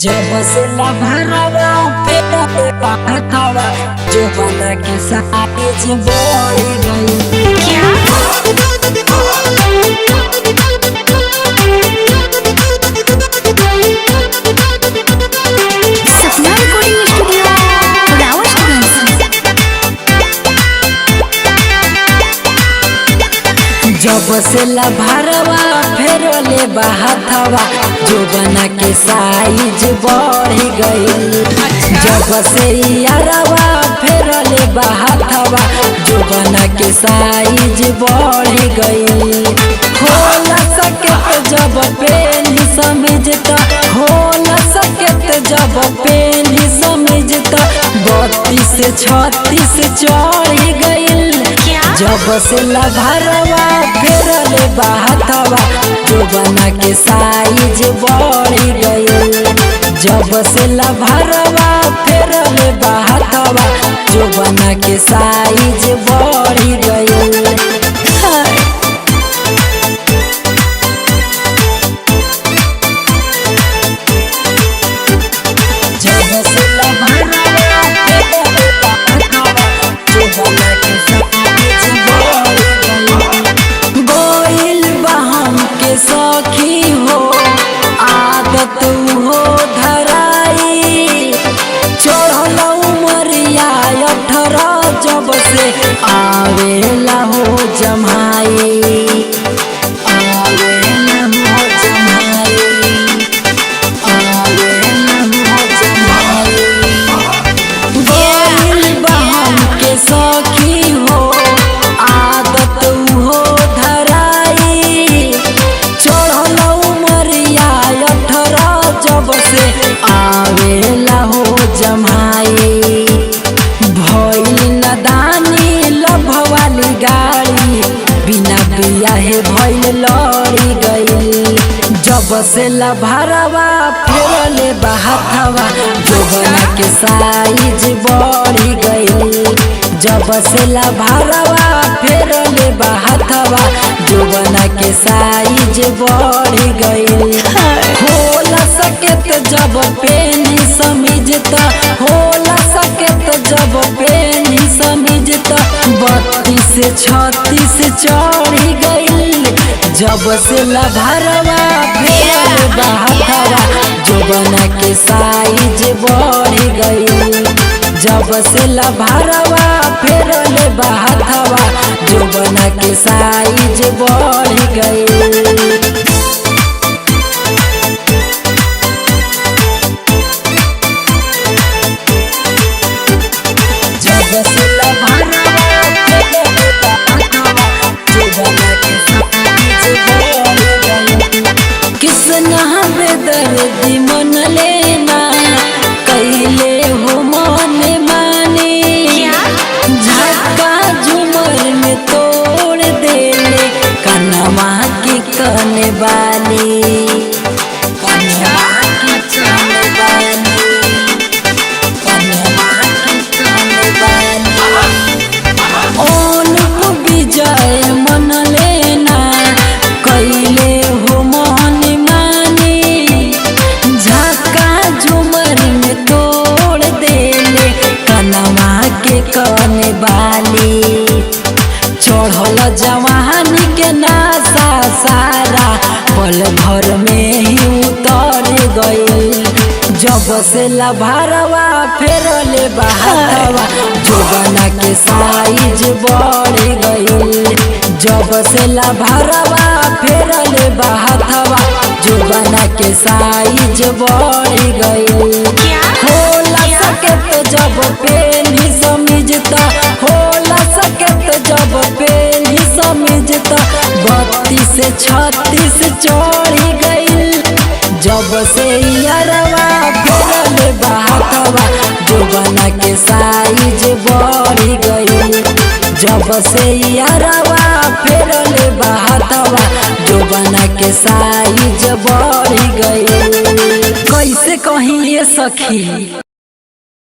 जब से लभरवा पे हथवा जो बना के साइज बढ़ गई। क्या सपना रिकॉर्डिंग स्टूडियो जब से लभरवा फेरले बहथवा जो बना के साइज बढ़ गई। जब से यारवा फेरले बहथवा जो बना के साइज बढ़ गई। हो न सके तो जब पेनी समझता, हो न सके तो जब पेनी समझता 32 से 36 चढ़ गई। जब से लभरवा फेरले बहथवा जो बना के साइज बढ़ गई। जब से लभरवा फेरले बहथवा जो बना के साइज बढ़ गई। सखी हो आदत हो धराई चढ़ल उमरिया 18 जब से आवेला हो जमाई, आवेला हो जमाई, आवेला हो जमाई। गोइल बहन के सखी हो आदत हो जब से आवेला हो जमाई। भइल नदानी लभ वाली गाड़ी बिना बियाहे भइल लड़ी गई। जब से लभरवा फेरले बहथवा जो बना के साइज बढ़ गई। जब से लभरवा फेरले बहथवा जो बना के साइज बढ़ गई। होला सके तो जब पेनी समझता, होला सके तो जब पेनी समझता 32 से 36 चढ़ गई। जब से लभरवा फेरले बहथवा जो बना के साइज बढ़ गई। जब से लभरवा फेरले बहथवा जो बना के साइज बढ़ गई। किसना बेदर्दी मन लेना कैले हो मन माने। झटका झुमर में तोड़ देले कनवा की कने बाली, कनवा की कने बाली, कनवा की कने बाली। ओन विजय मन लेना कैले हो मन माने। झटका झुमर में तोड़ देले कनवा के कने बाली। चढ़ल जवानी के नासा सारा पल भर में ही उतर गई। जब से लभरवा फेरले बहथवा जो बना के साइज बढ़ गई। जब से लभरवा फेरले बहथवा जो बना के साइज बढ़ गई। होला सके तो जब पेनी समझता, होला सके तो जब पेनी समझता 32 से 36 चढ़ गई। जब से यारवा फेरले बहथवा जो बना के साइज बढ़ गई। जब से यारवा फेरले बहथवा जो बना के साइज बढ़ गई। कैसे कहीं ये सखी।